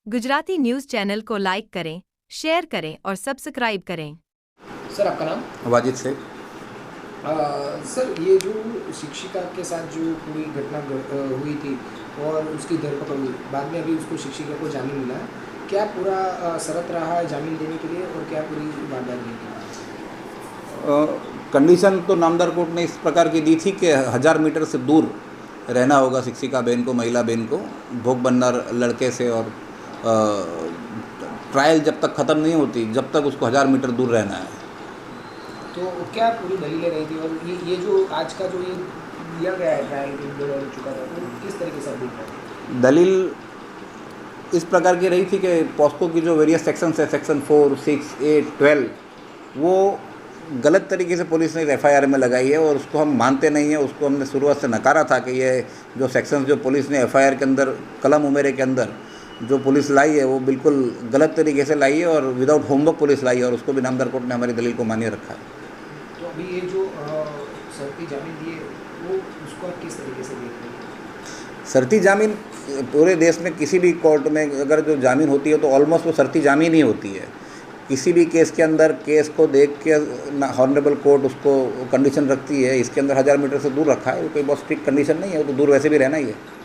Gujarati news channel को like करें, share करें और सब्सक्राइब करें। सर आपका नाम? वाजिद शेख। सर ये जो शिक्षिका के साथ जो पूरी घटना हुई थी और उसकी धरपकड़ हुई, बाद में अभी उसको शिक्षिका को जामीन मिला है, क्या पूरा शर्त रहा है जामीन देने के लिए और क्या पूरी वारदात रही? कंडीशन तो नामदार कोर्ट ने इस प्रकार की दी थी कि 1000 मीटर से दूर रहना होगा शिक्षिका बहन को, महिला बहन को भोग बनना लड़के से, और ट्रायल जब तक ख़त्म नहीं होती जब तक उसको 1000 मीटर दूर रहना है। तो क्या पूरी दलीलें रही थी और ये जो आज का जो ये दिया गया है ट्रायल हो चुका था, तो किस तरीके से दिख रहा है? दलील इस प्रकार की रही थी कि पॉस्को की जो वेरियस सेक्शंस है, सेक्शन 4, 6, 8, 12, वो गलत तरीके से पुलिस ने एफआईआर में लगाई है और उसको हम मानते नहीं हैं। उसको हमने शुरुआत से नकारा था कि ये जो सेक्शंस जो पुलिस ने एफआईआर के अंदर कलम उमेरे के अंदर जो पुलिस लाई है वो बिल्कुल गलत तरीके से लाई है और विदाउट होमवर्क पुलिस लाई है, और उसको भी नामदार कोर्ट ने हमारी दलील को मान्य रखा है। तो अभी ये जो शर्ती जामीन दिए वो उसको आप किस तरीके से देख रहे हैं? शर्ती जामीन पूरे देश में किसी भी कोर्ट में अगर जो जामीन होती है तो ऑलमोस्ट वो शर्ती जामीन ही होती है। किसी भी केस के अंदर केस को देख के हॉनरेबल कोर्ट उसको कंडीशन रखती है। इसके अंदर 1000 मीटर से दूर रखा है, वो कोई बहुत स्ट्रिक्ट कंडीशन नहीं है, वो तो दूर वैसे भी रहना ही है।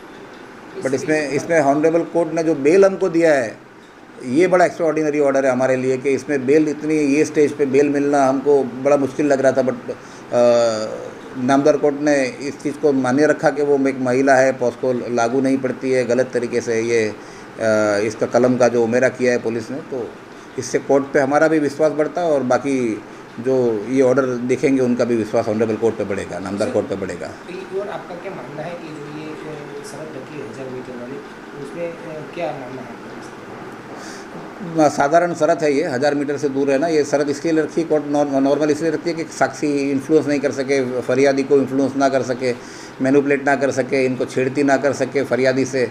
बट इसमें हॉनरेबल कोर्ट ने जो बेल हमको दिया है, ये बड़ा एक्स्ट्राऑर्डिनरी ऑर्डर है हमारे लिए कि इसमें बेल इतनी ये स्टेज पे बेल मिलना हमको बड़ा मुश्किल लग रहा था। बट नामदार कोर्ट ने इस चीज़ को मान्य रखा कि वो एक महिला है, पॉस्को लागू नहीं पड़ती है गलत तरीके से। ये इसका कलम का जो उमेरा किया है पुलिस ने, तो इससे कोर्ट पे हमारा भी विश्वास बढ़ता है और बाकी जो ये ऑर्डर देखेंगे उनका भी विश्वास ऑनरेबल कोर्ट पे बढ़ेगा, नामदार कोर्ट पे बढ़ेगा। और आपका क्या मानना है कि जो ये शरत रखी है 1000 मीटर वाली, उसमें क्या मानना है? साधारण शरत है ये 1000 मीटर से दूर रहना। ये शरत इसके लिए रखी है कोर्ट, नॉर्मल इसलिए रखती है कि साक्षी इन्फ्लुएंस नहीं कर सके, फरियादी को इन्फ्लुएंस ना कर सके, मैनिपुलेट ना कर सके, इनको छेड़ती ना कर सके, फरियादी से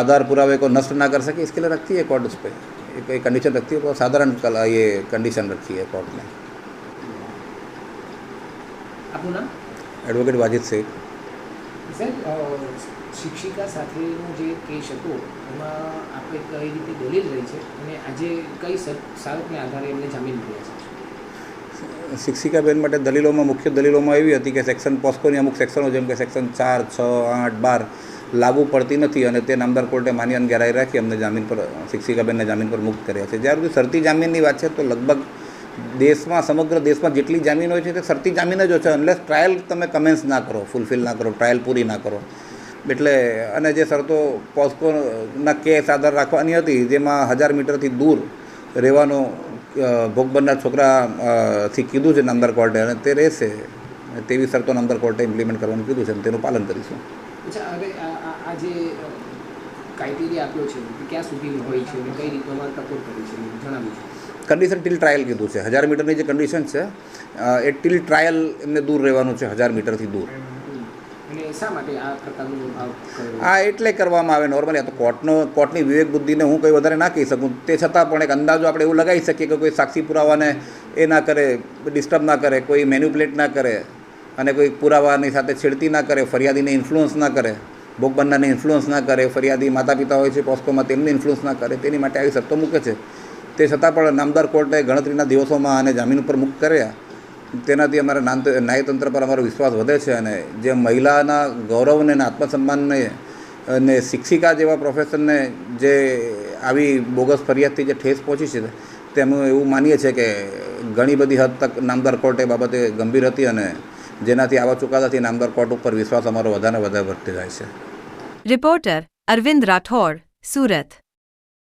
आधार पुरावे को नष्ट ना कर सके, इसके लिए रखती है कोर्ट। उस पर एक कंडीशन रखती है, बहुत साधारण ये कंडीशन रखी है कोर्ट ने। आपનું નામ? એડવોકેટ વાजिद शेख। સાહેબ, શિક્ષિકા સાથેનો જે કેસ હતો એમાં આપણે કઈ રીતે દલીલ રહી છે અને આજે કઈ શરતને આધારે એમને જામીન મળ્યા છે? શિક્ષિકા બેન માટે દલીલોમાં મુખ્ય દલીલોમાં એવી હતી કે સેક્શન પોસ્કોની અમુક સેક્શનો જેમ કે સેક્શન 4, 6, 8, 12 લાગુ પડતી નથી અને તે નામદાર કોર્ટે માન્ય ગેરહાજર રાખી અમને જામીન પર શિક્ષિકાબેનને જામીન પર મુક્ત કર્યા છે। જ્યારે સુધી શરતી જામીનની વાત છે તો લગભગ દેશમાં સમગ્ર દેશમાં જેટલી જામીન હોય છે તે શરતી જામીન જ હોય છે, અનલેસ ટ્રાયલ તમે કમેન્સ ના કરો, ફૂલફિલ ના કરો, ટ્રાયલ પૂરી ના કરો। એટલે અને જે શરતો પોસ્કોના કેસ આધાર રાખવાની હતી જેમાં 1000 મીટરથી દૂર રહેવાનો ભોગ બનનાર છોકરાથી કીધું છે નામદાર કોર્ટે અને તે રહેશે તેવી શરતો નામદાર કોર્ટે ઇમ્પ્લિમેન્ટ કરવાનું કીધું છે અને તેનું પાલન કરીશું। અચ્છા, હવે આ જે ક્રાઇટેરિયા આપ્યો છે કે ક્યાં સુધીની હોય છે અને કઈ રીતે અમારે ટકોર કરી છે જણાવ્યું છે? કંડિશન ટીલ ટ્રાયલ કીધું છે। 1000 મીટરની જે કંડિશન છે એ ટીલ ટ્રાયલ એમને દૂર રહેવાનું છે, 1000 મીટરથી દૂર। અને શા માટે આ પ્રકારનો આ એટલે કરવામાં આવે નોર્મલી, આ તો કોર્ટની વિવેક બુદ્ધિને હું કંઈ વધારે ના કહી શકું, તે છતાં પણ એક અંદાજો આપણે એવું લગાવી શકીએ કે કોઈ સાક્ષી પુરાવાને એ ના કરે, ડિસ્ટર્બ ના કરે, કોઈ મેન્યુપ્યુલેટ ના કરે અને કોઈ પુરાવાની સાથે છેડતી ના કરે, ફરિયાદીને ઇન્ફ્લુઅન્સ ના કરે, ભોગ બનનારને ઇન્ફ્લુઅન્સ ના કરે, ફરિયાદી માતા પિતા હોય છે પોસ્કોમાં તેમને ઇન્ફ્લુઅન્સ ના કરે, તેની માટે આવી શરતો મૂકે છે। તે છતાં પણ નામદાર કોર્ટે ગણતરીના દિવસોમાં આને જામીન ઉપર મુક્ત કર્યા, તેનાથી અમારા ન્યાયતંત્ર પર અમારો વિશ્વાસ વધે છે અને જે મહિલાના ગૌરવને અને આત્મસન્માનને અને શિક્ષિકા જેવા પ્રોફેશનને જે આવી બોગસ ફરિયાદથી જે ઠેસ પહોંચી છે તે અમે એવું માનીએ છીએ કે ઘણી બધી હદ તક નામદાર કોર્ટ એ બાબતે ગંભીર હતી અને જેનાથી આવા ચુકાદાથી નામદાર કોર્ટ ઉપર વિશ્વાસ અમારો વધારે વધતો જાય છે। રિપોર્ટર અરવિંદ રાઠોડ, સુરત।